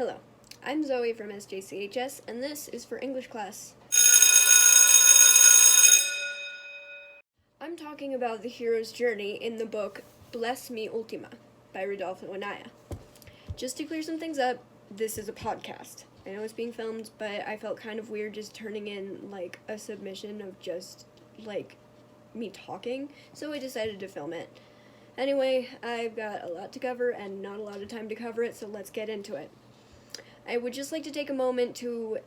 Hello, I'm Zoe from SJCHS, and this is for English class. I'm talking about the hero's journey in the book Bless Me Ultima by Rodolfo Anaya. Just to clear some things up, this is a podcast. I know it's being filmed, but I felt kind of weird just turning in, a submission of just, me talking, so I decided to film it. Anyway, I've got a lot to cover and not a lot of time to cover it, so let's get into it. I would just like to take a moment to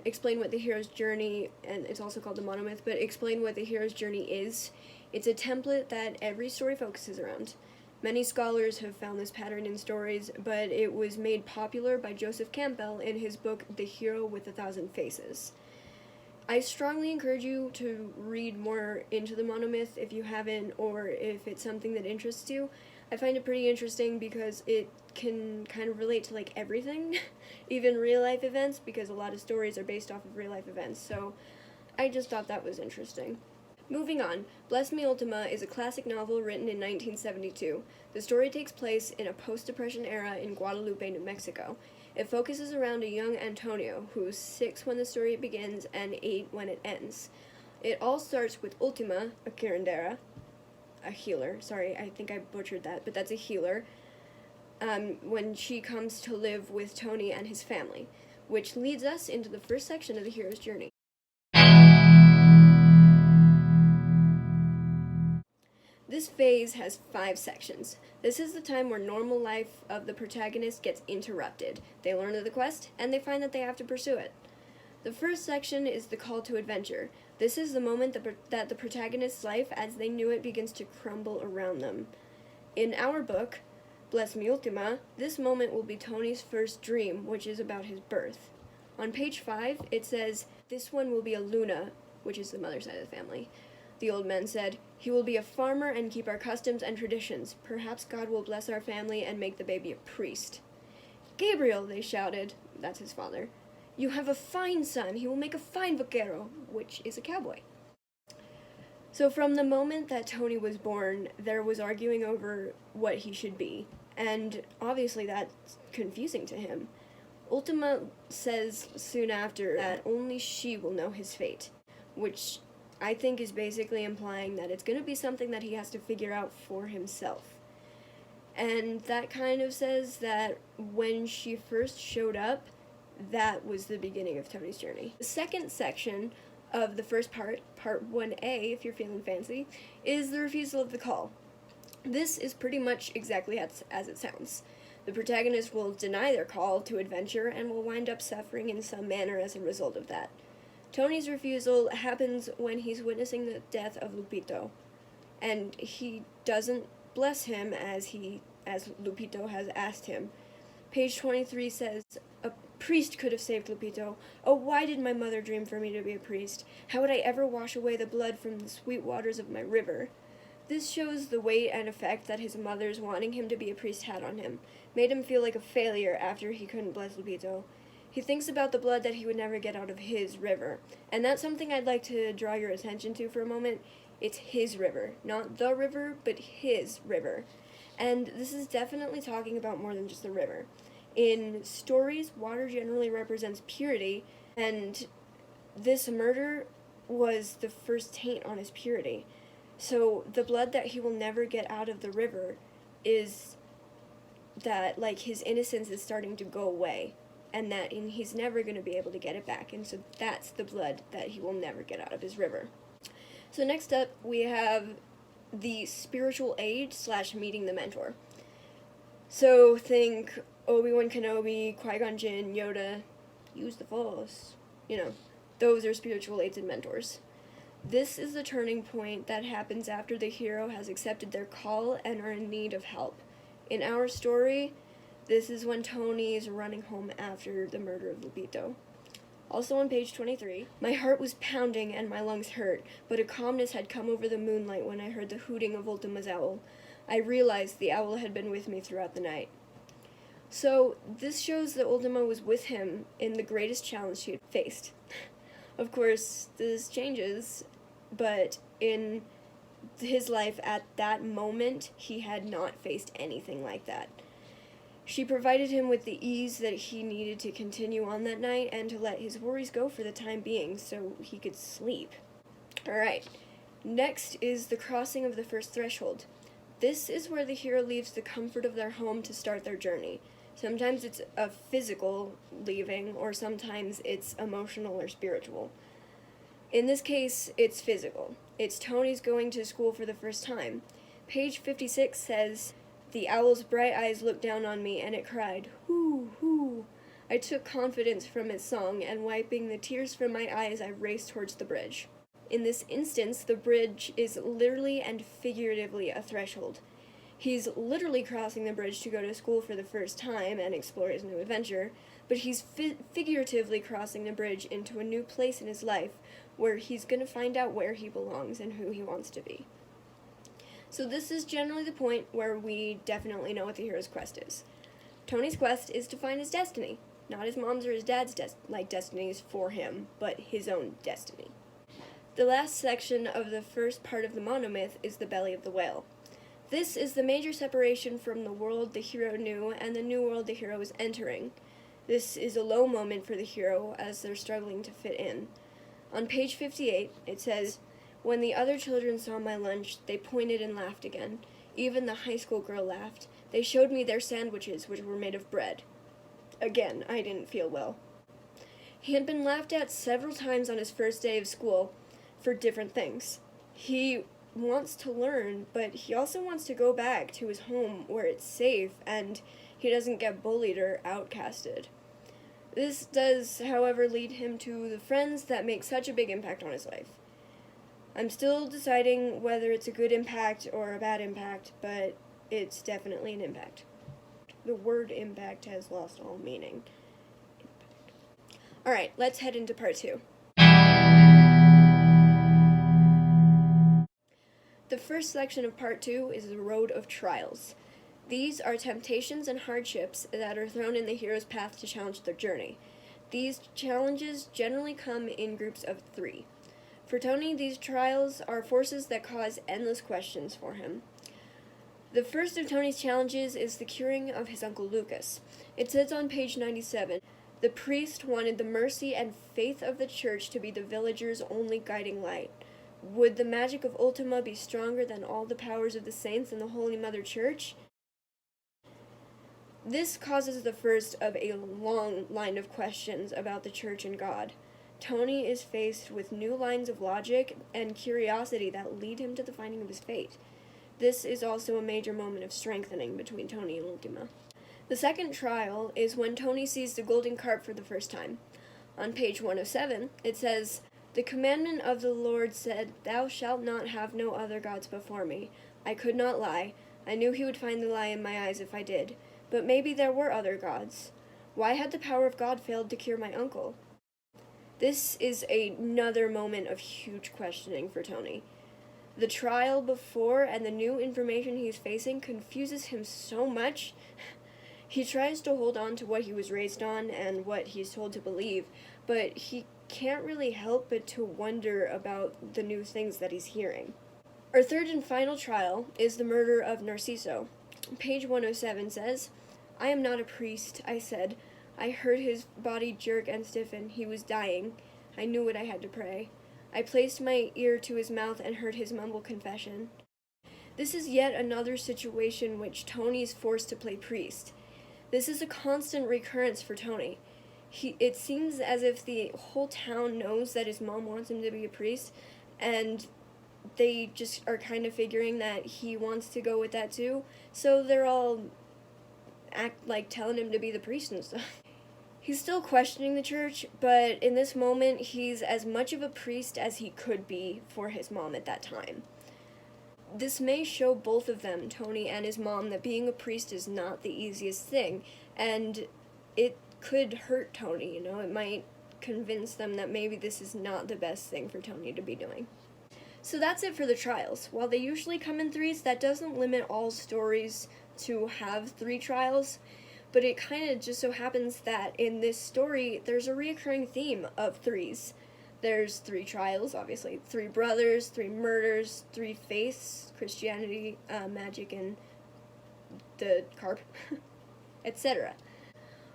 explain what the hero's journey, and it's also called the monomyth, but explain what the hero's journey is. It's a template that every story focuses around. Many scholars have found this pattern in stories, but it was made popular by Joseph Campbell in his book The Hero with a Thousand Faces. I strongly encourage you to read more into the monomyth if you haven't, or if it's something that interests you. I find it pretty interesting because it can kind of relate to everything, even real life events, because a lot of stories are based off of real life events, so I just thought that was interesting. Moving on, Bless Me Ultima is a classic novel written in 1972. The story takes place in a post-Depression era in Guadalupe, New Mexico. It focuses around a young Antonio, who's 6 when the story begins and 8 when it ends. It all starts with Ultima, a curandera, a healer, sorry, I think I butchered that, but that's a healer, when she comes to live with Tony and his family, which leads us into the first section of the hero's journey. This phase has 5 sections. This is the time where normal life of the protagonist gets interrupted. They learn of the quest, and they find that they have to pursue it. The first section is the call to adventure. This is the moment that the protagonist's life as they knew it begins to crumble around them. In our book, Bless Me Ultima, this moment will be Tony's first dream, which is about his birth. On page 5, it says, "This one will be a Luna," which is the mother's side of the family. The old man said, "He will be a farmer and keep our customs and traditions. Perhaps God will bless our family and make the baby a priest." "Gabriel," they shouted, that's his father, "you have a fine son. He will make a fine vaquero," which is a cowboy. So from the moment that Tony was born, there was arguing over what he should be, and obviously that's confusing to him. Ultima says soon after that only she will know his fate, which I think is basically implying that it's going to be something that he has to figure out for himself. And that kind of says that when she first showed up, that was the beginning of Tony's journey. The second section of the first part 1A, if you're feeling fancy, is the refusal of the call. This is pretty much exactly as it sounds. The protagonist will deny their call to adventure and will wind up suffering in some manner as a result of that. Tony's refusal happens when he's witnessing the death of Lupito, and he doesn't bless him as Lupito has asked him. Page 23 says, "A priest could have saved Lupito. Oh, why did my mother dream for me to be a priest? How would I ever wash away the blood from the sweet waters of my river?" This shows the weight and effect that his mother's wanting him to be a priest had on him, made him feel like a failure after he couldn't bless Lupito. He thinks about the blood that he would never get out of his river, and that's something I'd like to draw your attention to for a moment. It's his river, not the river, but his river. And this is definitely talking about more than just the river. In stories, water generally represents purity, and this murder was the first taint on his purity. So the blood that he will never get out of the river is that, his innocence is starting to go away, and he's never going to be able to get it back, and so that's the blood that he will never get out of his river. So next up, we have the spiritual aid / meeting the mentor. So think Obi-Wan Kenobi, Qui-Gon Jinn, Yoda, use the Force. Those are spiritual aids and mentors. This is the turning point that happens after the hero has accepted their call and are in need of help. In our story, this is when Tony is running home after the murder of Lupito. Also on page 23, "My heart was pounding and my lungs hurt, but a calmness had come over the moonlight when I heard the hooting of Ultima's owl. I realized the owl had been with me throughout the night." So this shows that Ultima was with him in the greatest challenge she had faced. Of course, this changes, but in his life at that moment, he had not faced anything like that. She provided him with the ease that he needed to continue on that night and to let his worries go for the time being so he could sleep. Alright, next is the crossing of the first threshold. This is where the hero leaves the comfort of their home to start their journey. Sometimes it's a physical leaving, or sometimes it's emotional or spiritual. In this case, it's physical. It's Tony's going to school for the first time. Page 56 says, "The owl's bright eyes looked down on me, and it cried, 'Hoo, hoo.' I took confidence from its song, and wiping the tears from my eyes, I raced towards the bridge." In this instance, the bridge is literally and figuratively a threshold. He's literally crossing the bridge to go to school for the first time and explore his new adventure, but he's figuratively crossing the bridge into a new place in his life where he's going to find out where he belongs and who he wants to be. So this is generally the point where we definitely know what the hero's quest is. Tony's quest is to find his destiny. Not his mom's or his dad's destinies for him, but his own destiny. The last section of the first part of the monomyth is the belly of the whale. This is the major separation from the world the hero knew and the new world the hero is entering. This is a low moment for the hero as they're struggling to fit in. On page 58, it says, "When the other children saw my lunch, they pointed and laughed again. Even the high school girl laughed. They showed me their sandwiches, which were made of bread." Again, I didn't feel well. He had been laughed at several times on his first day of school for different things. He wants to learn, but he also wants to go back to his home where it's safe and he doesn't get bullied or outcasted. This does, however, lead him to the friends that make such a big impact on his life. I'm still deciding whether it's a good impact or a bad impact, but it's definitely an impact. The word impact has lost all meaning. Alright, let's head into part 2. The first section of part 2 is the road of trials. These are temptations and hardships that are thrown in the hero's path to challenge their journey. These challenges generally come in groups of 3. For Tony, these trials are forces that cause endless questions for him. The first of Tony's challenges is the curing of his Uncle Lucas. It says on page 97, "The priest wanted the mercy and faith of the church to be the villagers' only guiding light. Would the magic of Ultima be stronger than all the powers of the saints and the Holy Mother Church?" This causes the first of a long line of questions about the church and God. Tony is faced with new lines of logic and curiosity that lead him to the finding of his fate. This is also a major moment of strengthening between Tony and Ultima. The second trial is when Tony sees the golden carp for the first time. On page 107, it says, "The commandment of the Lord said, 'Thou shalt not have no other gods before me.' I could not lie. I knew he would find the lie in my eyes if I did. But maybe there were other gods. Why had the power of God failed to cure my uncle?" This is another moment of huge questioning for Tony. The trial before and the new information he's facing confuses him so much. He tries to hold on to what he was raised on and what he's told to believe, but he can't really help but to wonder about the new things that he's hearing. Our third and final trial is the murder of Narciso. Page 107 says, "I am not a priest," I said. "I heard his body jerk and stiffen. He was dying. I knew what I had to pray. I placed my ear to his mouth and heard his mumble confession." This is yet another situation which Tony is forced to play priest. This is a constant recurrence for Tony. It seems as if the whole town knows that his mom wants him to be a priest, and they just are kind of figuring that he wants to go with that too, so they're all telling him to be the priest and stuff. He's still questioning the church, but in this moment, he's as much of a priest as he could be for his mom at that time. This may show both of them, Tony and his mom, that being a priest is not the easiest thing, and it could hurt Tony, it might convince them that maybe this is not the best thing for Tony to be doing. So that's it for the trials. While they usually come in 3s, that doesn't limit all stories to have 3 trials, but it kind of just so happens that in this story, there's a reoccurring theme of 3s. There's 3 trials, obviously, 3 brothers, 3 murders, 3 faiths, Christianity, magic, and the carp. etc.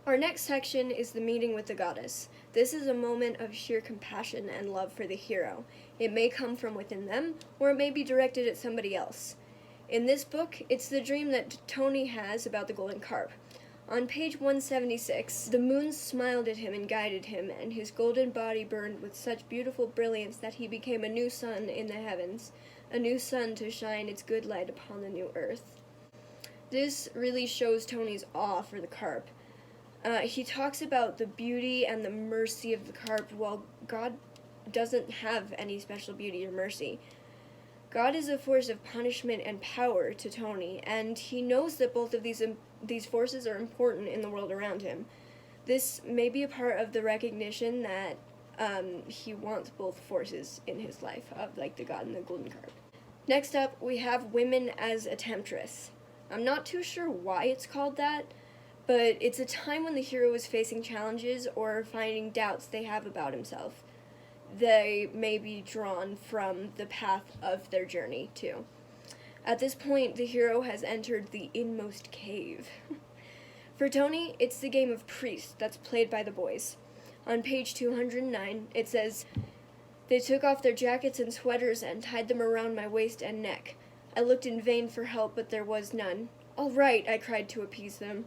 Our next section is the meeting with the goddess. This is a moment of sheer compassion and love for the hero. It may come from within them, or it may be directed at somebody else. In this book, it's the dream that Tony has about the golden carp. On page 176, the moon smiled at him and guided him, and his golden body burned with such beautiful brilliance that he became a new sun in the heavens, a new sun to shine its good light upon the new earth. This really shows Tony's awe for the carp. He talks about the beauty and the mercy of the carp, while God doesn't have any special beauty or mercy. God is a force of punishment and power to Tony, and he knows that both of these forces are important in the world around him. This may be a part of the recognition that he wants both forces in his life, of like the god and the golden carp. Next up, we have women as a temptress. I'm not too sure why it's called that, but it's a time when the hero is facing challenges or finding doubts they have about himself. They may be drawn from the path of their journey, too. At this point, the hero has entered the inmost cave. For Tony, it's the game of priest that's played by the boys. On page 209, it says, "They took off their jackets and sweaters and tied them around my waist and neck. I looked in vain for help, but there was none. 'All right,' I cried to appease them."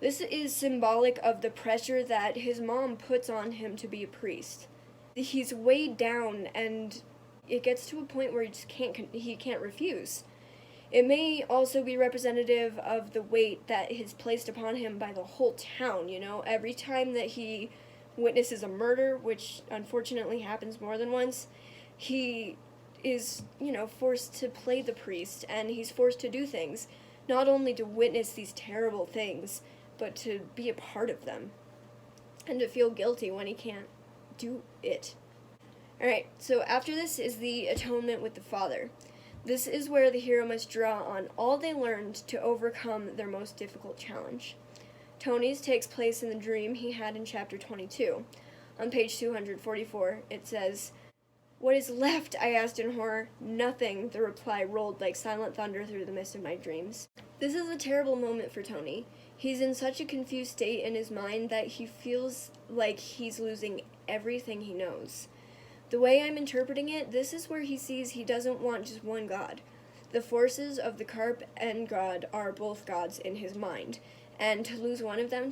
This is symbolic of the pressure that his mom puts on him to be a priest. He's weighed down, and it gets to a point where he can't refuse. It may also be representative of the weight that is placed upon him by the whole town, every time that he witnesses a murder, which unfortunately happens more than once, he is, forced to play the priest, and he's forced to do things, not only to witness these terrible things, but to be a part of them, and to feel guilty when he can't do it. Alright, so after this is the atonement with the father. This is where the hero must draw on all they learned to overcome their most difficult challenge. Tony's takes place in the dream he had in chapter 22. On page 244, it says, "What is left?" I asked in horror. "Nothing," the reply rolled like silent thunder through the mist of my dreams. This is a terrible moment for Tony. He's in such a confused state in his mind that he feels like he's losing everything he knows. The way I'm interpreting it, this is where he sees he doesn't want just one god. The forces of the carp and God are both gods in his mind, and to lose one of them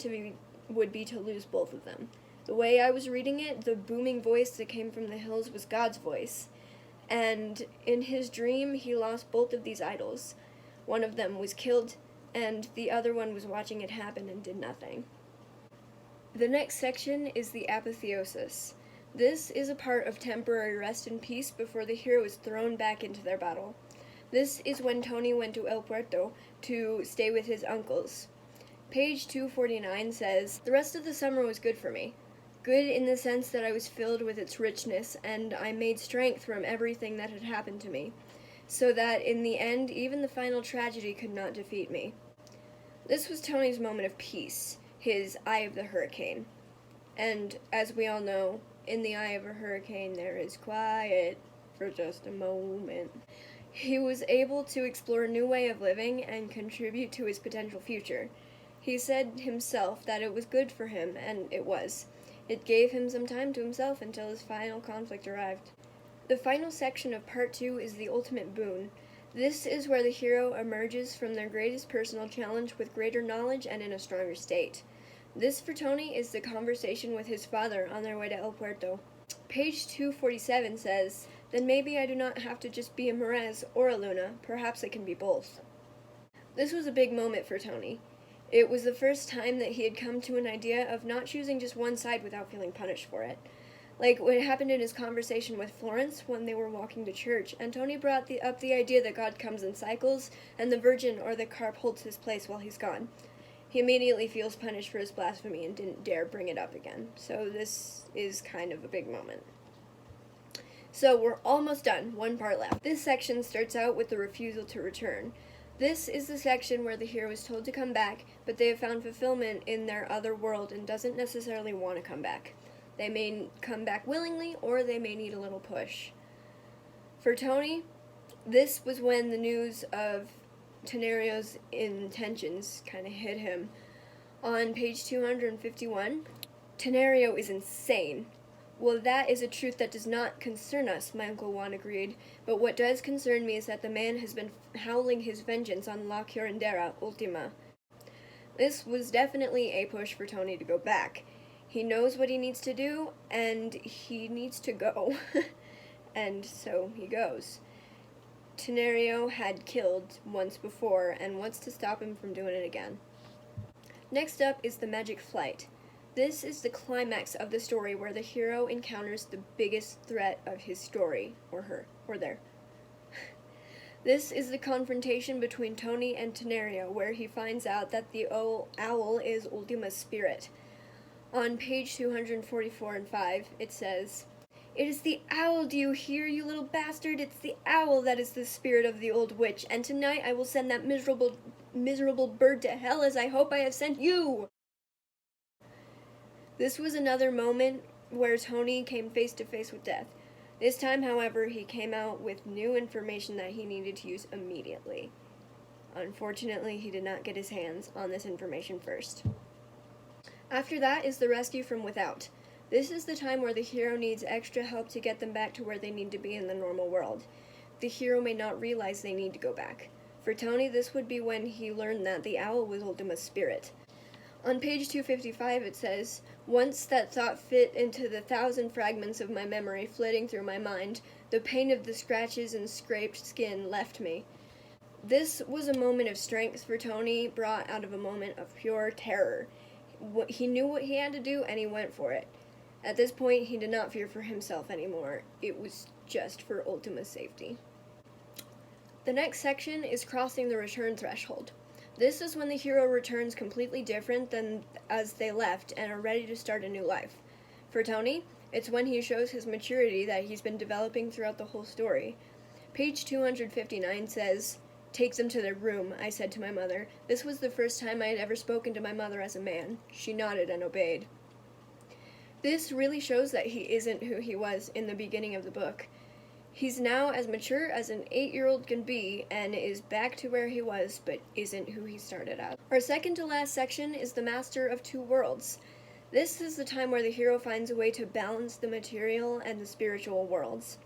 would be to lose both of them. The way I was reading it, the booming voice that came from the hills was God's voice, and in his dream he lost both of these idols. One of them was killed, and the other one was watching it happen and did nothing. The next section is the apotheosis. This is a part of temporary rest and peace before the hero is thrown back into their battle. This is when Tony went to El Puerto to stay with his uncles. Page 249 says, "The rest of the summer was good for me. Good in the sense that I was filled with its richness, and I made strength from everything that had happened to me, so that in the end even the final tragedy could not defeat me." This was Tony's moment of peace, his eye of the hurricane. And as we all know, in the eye of a hurricane there is quiet for just a moment. He was able to explore a new way of living and contribute to his potential future. He said himself that it was good for him, and it was. It gave him some time to himself until his final conflict arrived. The final section of part 2 is the ultimate boon. This is where the hero emerges from their greatest personal challenge with greater knowledge and in a stronger state. This, for Tony, is the conversation with his father on their way to El Puerto. Page 247 says, "Then maybe I do not have to just be a Merez or a Luna. Perhaps I can be both." This was a big moment for Tony. It was the first time that he had come to an idea of not choosing just one side without feeling punished for it. Like what happened in his conversation with Florence when they were walking to church, and Tony brought up the idea that God comes in cycles, and the Virgin or the carp holds his place while he's gone. He immediately feels punished for his blasphemy and didn't dare bring it up again. So this is kind of a big moment. So we're almost done, one part left. This section starts out with the refusal to return. This is the section where the hero is told to come back, but they have found fulfillment in their other world and doesn't necessarily want to come back. They may come back willingly, or they may need a little push. For Tony, this was when the news of Tenerio's intentions kind of hit him. On page 251, Tenario is insane. Well, that is a truth that does not concern us, my Uncle Juan agreed, but what does concern me is that the man has been howling his vengeance on La Curandera, Ultima. This was definitely a push for Tony to go back. He knows what he needs to do, and he needs to go. And so he goes. Tenario had killed once before and wants to stop him from doing it again. Next up is the Magic Flight. This is the climax of the story where the hero encounters the biggest threat of his story, or her, or their. This is the confrontation between Tony and Tenario, where he finds out that the owl is Ultima's spirit. On page 244 and 5, it says, "It is the owl, do you hear, you little bastard? It's the owl that is the spirit of the old witch, and tonight I will send that miserable bird to hell as I hope I have sent you!" This was another moment where Tony came face to face with death. This time, however, he came out with new information that he needed to use immediately. Unfortunately, he did not get his hands on this information first. After that is the rescue from without. This is the time where the hero needs extra help to get them back to where they need to be in the normal world. The hero may not realize they need to go back. For Tony, this would be when he learned that the owl was Ultima's spirit. On page 255 it says, "Once that thought fit into the 1,000 fragments of my memory flitting through my mind, the pain of the scratches and scraped skin left me." This was a moment of strength for Tony, brought out of a moment of pure terror. He knew what he had to do, and he went for it. At this point, he did not fear for himself anymore. It was just for Ultima's safety. The next section is crossing the return threshold. This is when the hero returns completely different than as they left and are ready to start a new life. For Tony, it's when he shows his maturity that he's been developing throughout the whole story. Page 259 says, "Take them to their room," I said to my mother. This was the first time I had ever spoken to my mother as a man. She nodded and obeyed. This really shows that he isn't who he was in the beginning of the book. He's now as mature as an 8-year-old can be and is back to where he was, but isn't who he started out. Our second to last section is the Master of Two Worlds. This is the time where the hero finds a way to balance the material and the spiritual worlds.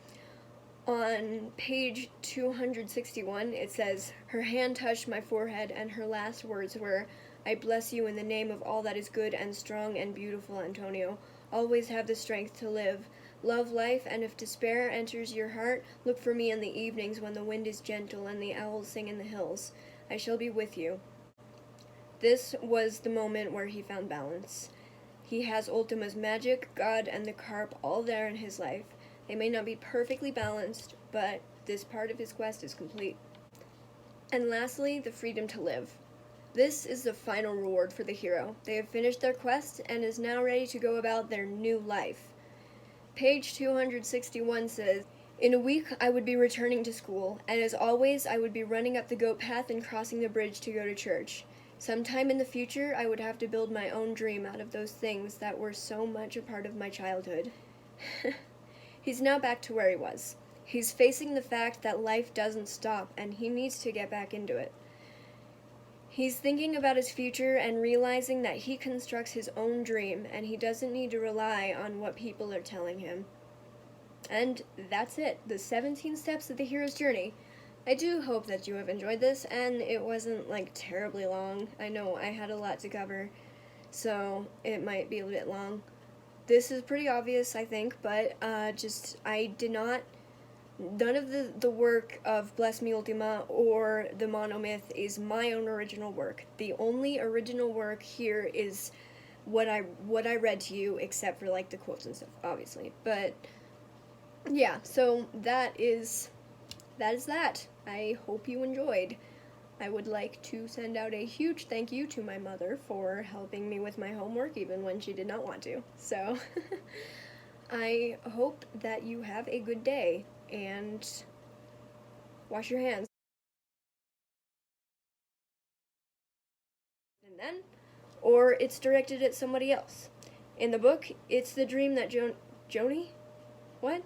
On page 261, it says, "Her hand touched my forehead, and her last words were, 'I bless you in the name of all that is good and strong and beautiful, Antonio. Always have the strength to live. Love life, and if despair enters your heart, look for me in the evenings when the wind is gentle and the owls sing in the hills. I shall be with you.'" This was the moment where he found balance. He has Ultima's magic, God, and the carp all there in his life. They may not be perfectly balanced, but this part of his quest is complete. And lastly, the freedom to live. This is the final reward for the hero. They have finished their quest and is now ready to go about their new life. Page 261 says, "In a week I would be returning to school, and as always I would be running up the goat path and crossing the bridge to go to church. Sometime in the future I would have to build my own dream out of those things that were so much a part of my childhood." He's now back to where he was. He's facing the fact that life doesn't stop and he needs to get back into it. He's thinking about his future and realizing that he constructs his own dream and he doesn't need to rely on what people are telling him. And that's it, the 17 steps of the hero's journey. I do hope that you have enjoyed this, and it wasn't terribly long. I know I had a lot to cover, so it might be a bit long. This is pretty obvious, I think, but none of the work of Bless Me Ultima or the monomyth is my own original work. The only original work here is what I read to you, except for the quotes and stuff, obviously. But yeah, so that is that. I hope you enjoyed. I would like to send out a huge thank you to my mother for helping me with my homework even when she did not want to. So I hope that you have a good day. And wash your hands. And then, or it's directed at somebody else. In the book, it's the dream that Joni? What?